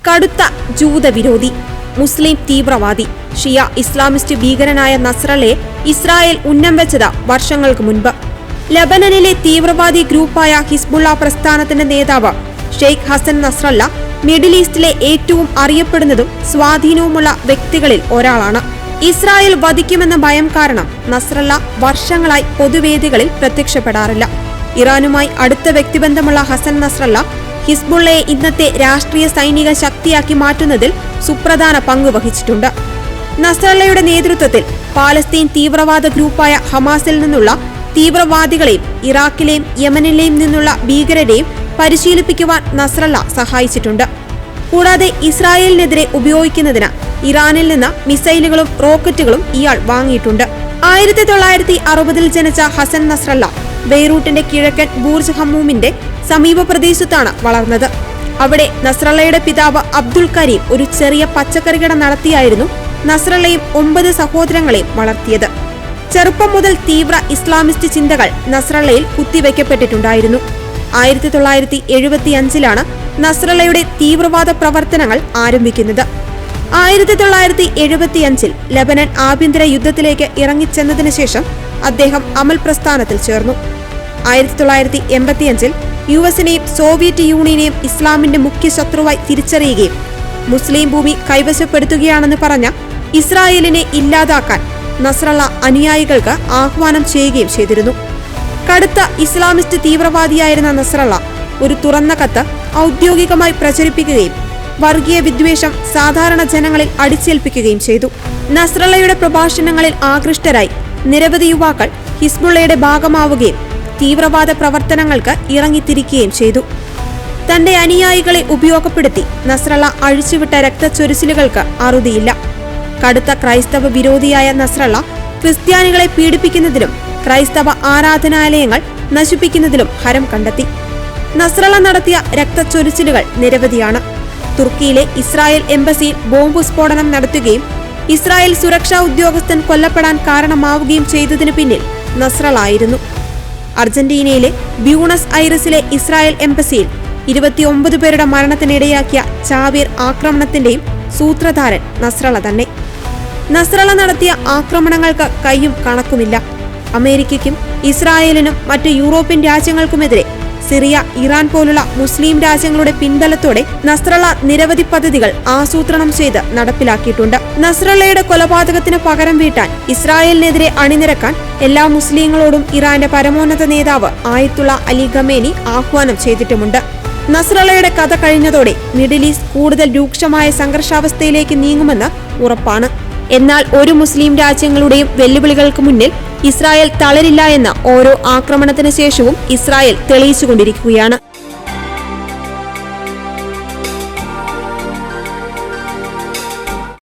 കടുത്ത ജൂതവിരോധി, മുസ്ലിം തീവ്രവാദി, ഷിയ Islamist ഭീകരനായ നസ്രള്ളയെ Israel ഉന്നം വെച്ചത് വർഷങ്ങൾക്ക് മുൻപ്. ലബനനിലെ തീവ്രവാദി ഗ്രൂപ്പായ ഹിസ്ബുള്ള പ്രസ്ഥാനത്തിന്റെ നേതാവ് ഷെയ്ഖ് ഹസൻ നസ്രള്ള മിഡിൽ ഈസ്റ്റിലെ ഏറ്റവും അറിയപ്പെടുന്നതും സ്വാധീനവുമുള്ള വ്യക്തികളിൽ ഒരാളാണ്. ഇസ്രായേൽ വധിക്കുമെന്ന ഭയം കാരണം നസ്രള്ള വർഷങ്ങളായി പൊതുവേദികളിൽ പ്രത്യക്ഷപ്പെടാറില്ല. ഇറാനുമായി അടുത്ത വ്യക്തിബന്ധമുള്ള ഹസൻ നസ്രള്ള ഹിസ്ബുള്ളയെ ഇന്നത്തെ രാഷ്ട്രീയ സൈനിക ശക്തിയാക്കി മാറ്റുന്നതിൽ സുപ്രധാന പങ്ക് വഹിച്ചിട്ടുണ്ട്. നസ്രള്ളയുടെ നേതൃത്വത്തിൽ പാലസ്തീൻ തീവ്രവാദ ഗ്രൂപ്പായ ഹമാസിൽ നിന്നുള്ള തീവ്രവാദികളെയും ഇറാഖിലെയും യമനിലെയും നിന്നുള്ള ഭീകരരെയും പരിശീലിപ്പിക്കുവാൻ നസ്രള്ള സഹായിച്ചിട്ടുണ്ട്. കൂടാതെ ഇസ്രായേലിനെതിരെ ഉപയോഗിക്കുന്നതിന് ഇറാനിൽ നിന്ന് മിസൈലുകളും റോക്കറ്റുകളും ഇയാൾ വാങ്ങിയിട്ടുണ്ട്. 1960 ജനിച്ച ഹസൻ നസ്രള്ള ബെയ്റൂട്ടിന്റെ കിഴക്കൻ ബൂർജ് ഹമ്മൂമിന്റെ സമീപ പ്രദേശത്താണ് വളർന്നത്. അവിടെ നസ്രള്ളയുടെ പിതാവ് അബ്ദുൽ കരീം ഒരു ചെറിയ പച്ചക്കറികട നടത്തിയായിരുന്നു നസ്രള്ളയും 9 സഹോദരങ്ങളെയും വളർത്തിയത്. ചെറുപ്പം മുതൽ തീവ്ര ഇസ്ലാമിസ്റ്റ് ചിന്തകൾ നസ്രള്ളയിൽ കുത്തിവെക്കപ്പെട്ടിട്ടുണ്ടായിരുന്നു. 1975 നസ്രള്ളയുടെ തീവ്രവാദ പ്രവർത്തനങ്ങൾ ആരംഭിക്കുന്നത്. 1975 ലബനൻ ആഭ്യന്തര യുദ്ധത്തിലേക്ക് ഇറങ്ങിച്ചെന്നതിനു ശേഷം അദ്ദേഹം അമൽ പ്രസ്ഥാനത്തിൽ ചേർന്നു. 1985 യുഎസിനെയും സോവിയറ്റ് യൂണിയനെയും ഇസ്ലാമിന്റെ മുഖ്യ ശത്രുവായി തിരിച്ചറിയുകയും മുസ്ലിം ഭൂമി കൈവശപ്പെടുത്തുകയാണെന്ന് പറഞ്ഞ ഇസ്രായേലിനെ ഇല്ലാതാക്കാൻ നസ്രള്ള അനുയായികൾക്ക് ആഹ്വാനം ചെയ്യുകയും ചെയ്തിരുന്നു. കടുത്ത ഇസ്ലാമിസ്റ്റ് തീവ്രവാദിയായിരുന്ന നസ്രള്ള ഒരു തുറന്ന കത്ത് ഔദ്യോഗികമായി പ്രചരിപ്പിക്കുകയും വർഗീയ വിദ്വേഷം സാധാരണ ജനങ്ങളിൽ അടിച്ചേൽപ്പിക്കുകയും ചെയ്തു. നസ്രള്ളയുടെ പ്രഭാഷണങ്ങളിൽ ആകൃഷ്ടരായി നിരവധി യുവാക്കൾ ഹിസ്ബുള്ളയുടെ ഭാഗമാവുകയും തീവ്രവാദ പ്രവർത്തനങ്ങൾക്ക് ഇറങ്ങിത്തിരിക്കുകയും ചെയ്തു. തന്റെ അനുയായികളെ ഉപയോഗപ്പെടുത്തി നസ്രള്ള അഴിച്ചുവിട്ട രക്തച്ചൊരിച്ചിലുകൾക്ക് അറുതിയില്ല. കടുത്ത ക്രൈസ്തവ വിരോധിയായ നസ്രള്ള ക്രിസ്ത്യാനികളെ പീഡിപ്പിക്കുന്നതിലും ക്രൈസ്തവ ആരാധനാലയങ്ങൾ നശിപ്പിക്കുന്നതിലും ഹരം കണ്ടെത്തി. നസ്രള്ള നടത്തിയ രക്തച്ചൊരിച്ചിലുകൾ നിരവധിയാണ്. തുർക്കിയിലെ ഇസ്രായേൽ എംബസിയിൽ ബോംബ് സ്ഫോടനം നടത്തുകയും ഇസ്രായേൽ സുരക്ഷാ ഉദ്യോഗസ്ഥൻ കൊല്ലപ്പെടാൻ കാരണമാവുകയും ചെയ്തതിനു പിന്നിൽ നസ്രള്ള ആയിരുന്നു. അർജന്റീനയിലെ ബ്യൂണസ് ഐറിസിലെ ഇസ്രായേൽ എംബസിയിൽ 29 പേരുടെ മരണത്തിനിടയാക്കിയ ചാവേർ ആക്രമണത്തിന്റെയും സൂത്രധാരൻ നസ്രള്ള തന്നെ. നസ്രള്ള നടത്തിയ ആക്രമണങ്ങൾക്ക് കയ്യും കണക്കുമില്ല. അമേരിക്കയ്ക്കും ഇസ്രായേലിനും മറ്റ് യൂറോപ്യൻ രാജ്യങ്ങൾക്കുമെതിരെ സിറിയ, ഇറാൻ പോലുള്ള മുസ്ലിം രാജ്യങ്ങളുടെ പിൻബലത്തോടെ നസ്രള്ള നിരവധി പദ്ധതികൾ ആസൂത്രണം ചെയ്ത് നടപ്പിലാക്കിയിട്ടുണ്ട്. നസ്രള്ളയുടെ കൊലപാതകത്തിന് പകരം വീട്ടാൻ ഇസ്രായേലിനെതിരെ അണിനിരക്കാൻ എല്ലാ മുസ്ലിങ്ങളോടും ഇറാന്റെ പരമോന്നത നേതാവ് ആയത്തുള്ള അലി ഖമേനി ആഹ്വാനം ചെയ്തിട്ടുമുണ്ട്. നസ്രള്ളയുടെ കഥ കഴിഞ്ഞതോടെ മിഡിൽ ഈസ്റ്റ് കൂടുതൽ രൂക്ഷമായ സംഘർഷാവസ്ഥയിലേക്ക് നീങ്ങുമെന്ന് ഉറപ്പാണ്. എന്നാൽ ഒരു മുസ്ലിം രാജ്യങ്ങളുടെയും വെല്ലുവിളികൾക്ക് മുന്നിൽ ഇസ്രായേൽ തളരില്ല എന്ന് ഓരോ ആക്രമണത്തിന് ശേഷവും ഇസ്രായേൽ തെളിയിച്ചുകൊണ്ടിരിക്കുകയാണ്.